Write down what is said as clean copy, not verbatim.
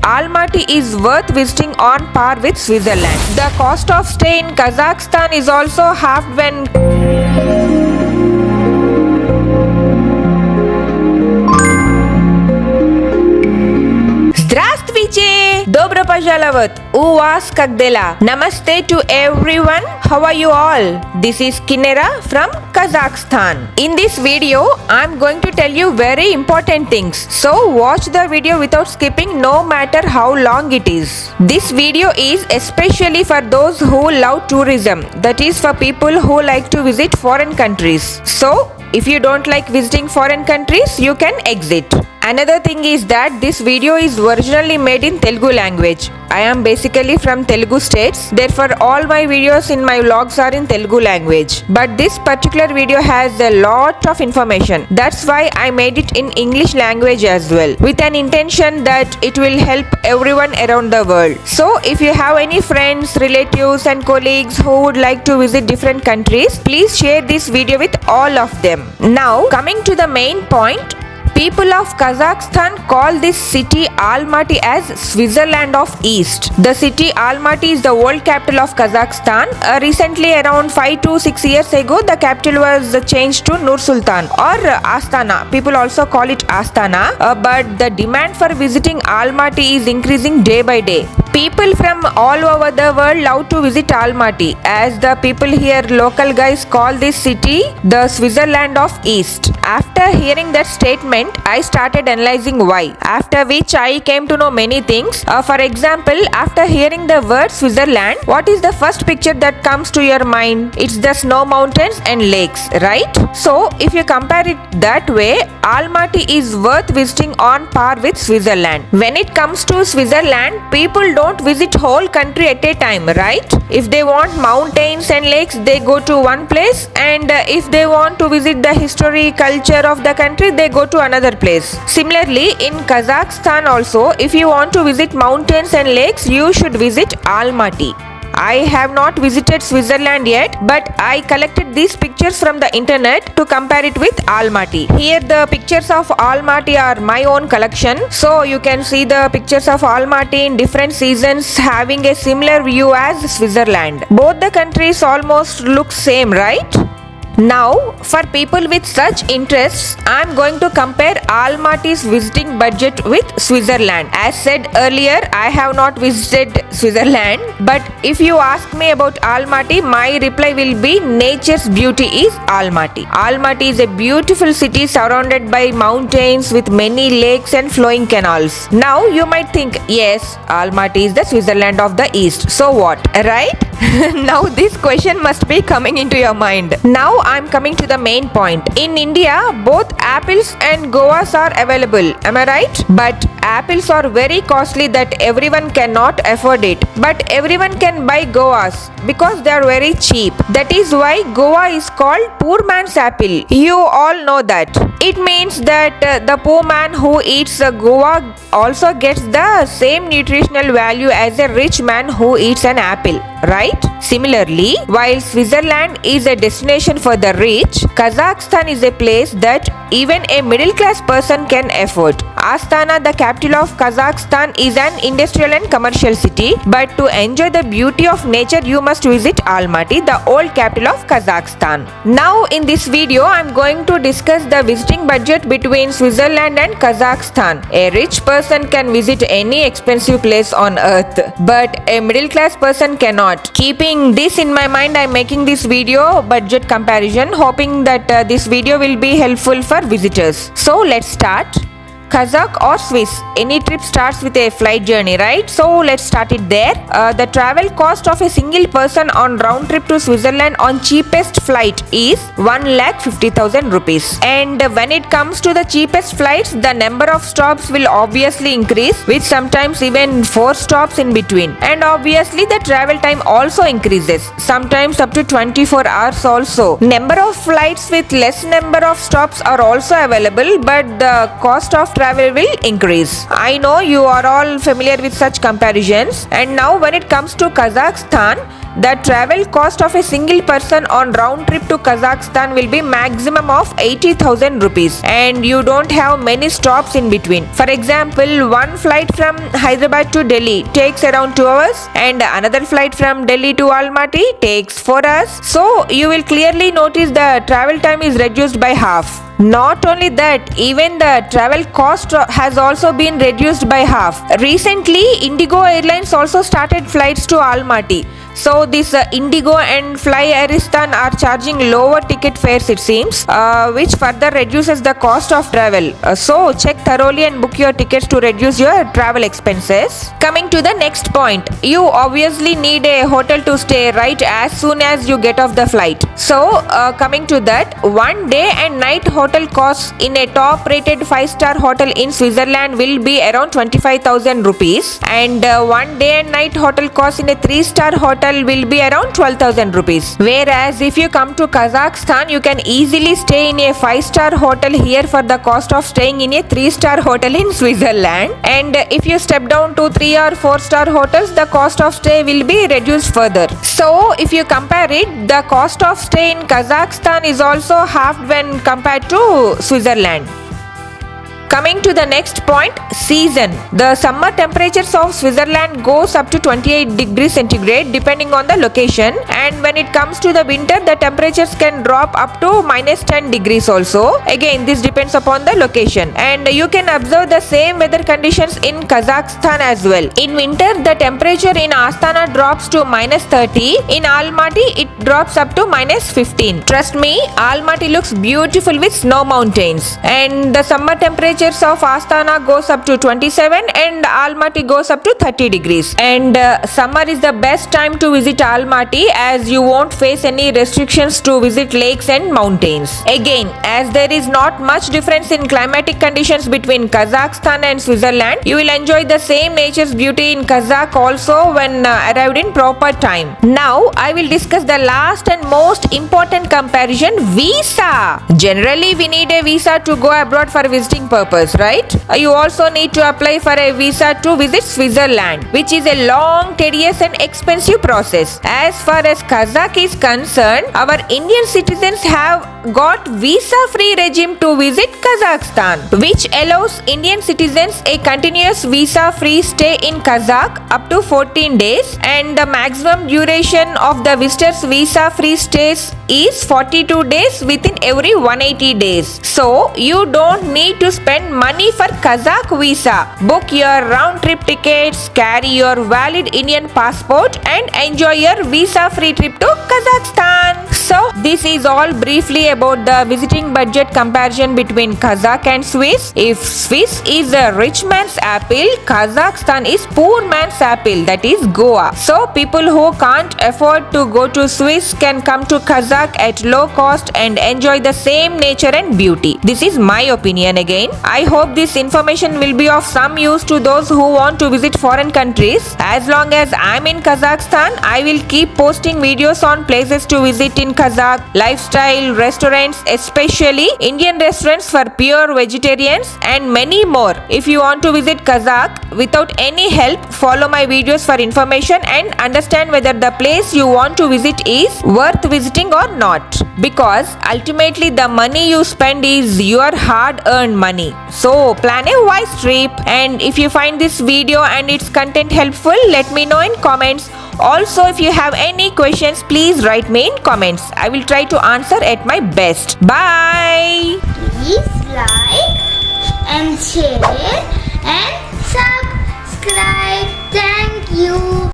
Almaty is worth visiting on par with Switzerland. The cost of stay in Kazakhstan is also halved when Здравствуйте! Добро пожаловать! У вас как дела? Namaste to everyone. How are you all? This is Kinera from Kazakhstan. In this video, I'm going to tell you very important things. So watch the video without skipping no matter how long it is. This video is especially for those who love tourism. That is for people who like to visit foreign countries. So if you don't like visiting foreign countries, you can exit. Another thing is that this video is originally made in Telugu language. I am basically from Telugu states, therefore all my videos in my vlogs are in Telugu language. But this particular video has a lot of information. That's why I made it in English language as well, with an intention that it will help everyone around the world. So if you have any friends, relatives and colleagues who would like to visit different countries, please share this video with all of them. Now coming to the main point, people of Kazakhstan call this city Almaty as Switzerland of East. The city Almaty is the world capital of Kazakhstan. Recently, around 5 to 6 years ago, the capital was changed to Nur Sultan or Astana. People also call it Astana. But the demand for visiting Almaty is increasing day by day. People from all over the world love to visit Almaty, as the people here, local guys, call this city the Switzerland of East. After hearing that statement, I started analyzing why, after which I came to know many things. For example, after hearing the word Switzerland, what is the first picture that comes to your mind? It's the snow mountains and lakes, right? So if you compare it that way, Almaty is worth visiting on par with Switzerland. When it comes to Switzerland, people don't visit whole country at a time, right? If they want mountains and lakes, they go to one place, and if they want to visit the history, culture of the country, they go to another place. Similarly, in Kazakhstan also, if you want to visit mountains and lakes, you should visit Almaty. I have not visited Switzerland yet, but I collected these pictures from the internet to compare it with Almaty. Here the pictures of Almaty are my own collection, so you can see the pictures of Almaty in different seasons having a similar view as Switzerland. Both the countries almost look same, right? Now, for people with such interests, I am going to compare Almaty's visiting budget with Switzerland. As said earlier, I have not visited Switzerland, but if you ask me about Almaty, my reply will be nature's beauty is Almaty. Almaty is a beautiful city surrounded by mountains with many lakes and flowing canals. Now, you might think, yes, Almaty is the Switzerland of the East. So what, right? Now this question must be coming into your mind. Now I'm coming to the main point. In India, both apples and guavas are available. Am I right? But apples are very costly that everyone cannot afford it. But everyone can buy guavas because they are very cheap. That is why guava is called poor man's apple. You all know that. It means that the poor man who eats a guava also gets the same nutritional value as a rich man who eats an apple, right? Similarly, while Switzerland is a destination for the rich, Kazakhstan is a place that even a middle class person can afford. Astana, the capital of Kazakhstan, is an industrial and commercial city, but to enjoy the beauty of nature, you must visit Almaty, the old capital of Kazakhstan. Now in this video, I am going to discuss the visiting budget between Switzerland and Kazakhstan. A rich person can visit any expensive place on earth, but a middle class person cannot. Keeping this in my mind, I am making this video budget comparison, hoping that this video will be helpful for visitors. So let's start. Kazakh or Swiss, any trip starts with a flight journey, right? So let's start it there. The travel cost of a single person on round trip to Switzerland on cheapest flight is 1,50,000 rupees. And when it comes to the cheapest flights, the number of stops will obviously increase, with sometimes even 4 stops in between. And obviously the travel time also increases, sometimes up to 24 hours also. Number of flights with less number of stops are also available, but the cost of travel will increase. I know you are all familiar with such comparisons. And now when it comes to Kazakhstan, the travel cost of a single person on round trip to Kazakhstan will be maximum of 80,000 rupees, and you don't have many stops in between. For example, one flight from Hyderabad to Delhi takes around 2 hours, and another flight from Delhi to Almaty takes 4 hours. So you will clearly notice the travel time is reduced by half. Not only that, even the travel cost has also been reduced by half. Recently, Indigo Airlines also started flights to Almaty. So this Indigo and Fly Aristan are charging lower ticket fares, it seems, which further reduces the cost of travel. So check thoroughly and book your tickets to reduce your travel expenses. Coming to the next point, you obviously need a hotel to stay right as soon as you get off the flight. So coming to that, 1 day and night hotel costs in a top rated 5-star hotel in Switzerland will be around 25,000 rupees, and 1 day and night hotel costs in a 3-star hotel will be around 12,000 rupees. Whereas if you come to Kazakhstan, you can easily stay in a 5-star hotel here for the cost of staying in a 3-star hotel in Switzerland. And if you step down to 3 or 4-star hotels, the cost of stay will be reduced further. So if you compare it, the cost of stay in Kazakhstan is also halved when compared to Switzerland. Coming to the next point, season. The summer temperatures of Switzerland goes up to 28 degrees centigrade depending on the location, and when it comes to the winter, the temperatures can drop up to minus 10 degrees also. Again, this depends upon the location, and you can observe the same weather conditions in Kazakhstan as well. In winter, the temperature in Astana drops to minus 30. In Almaty, it drops up to minus 15. Trust me, Almaty looks beautiful with snow mountains, and the summer temperature of Astana goes up to 27 and Almaty goes up to 30 degrees. And summer is the best time to visit Almaty, as you won't face any restrictions to visit lakes and mountains. Again, as there is not much difference in climatic conditions between Kazakhstan and Switzerland, you will enjoy the same nature's beauty in Kazakh also when arrived in proper time. Now I will discuss the last and most important comparison, visa. Generally, we need a visa to go abroad for visiting purpose, right? You also need to apply for a visa to visit Switzerland, which is a long, tedious and expensive process. As far as Kazakh is concerned, our Indian citizens have got visa-free regime to visit Kazakhstan, which allows Indian citizens a continuous visa-free stay in Kazakh up to 14 days, and the maximum duration of the visitor's visa-free stays is 42 days within every 180 days. So you don't need to spend money for Kazakh visa. Book your round-trip tickets, carry your valid Indian passport, and enjoy your visa-free trip to Kazakhstan. So this is all briefly about the visiting budget comparison between Kazakh and Swiss. If Swiss is a rich man's apple, Kazakhstan is poor man's apple, that is Goa. So people who can't afford to go to Swiss can come to Kazakh at low cost and enjoy the same nature and beauty. This is my opinion again. I hope this information will be of some use to those who want to visit foreign countries. As long as I'm in Kazakhstan, I will keep posting videos on places to visit in Kazakh, lifestyle, restaurants, especially Indian restaurants for pure vegetarians, and many more. If you want to visit Kazakh without any help, follow my videos for information and understand whether the place you want to visit is worth visiting or not. Because ultimately the money you spend is your hard-earned money. So plan a wise trip, and if you find this video and its content helpful, let me know in comments. Also, if you have any questions, please write me in comments. I will try to answer at my best. Bye. Please like and share and subscribe.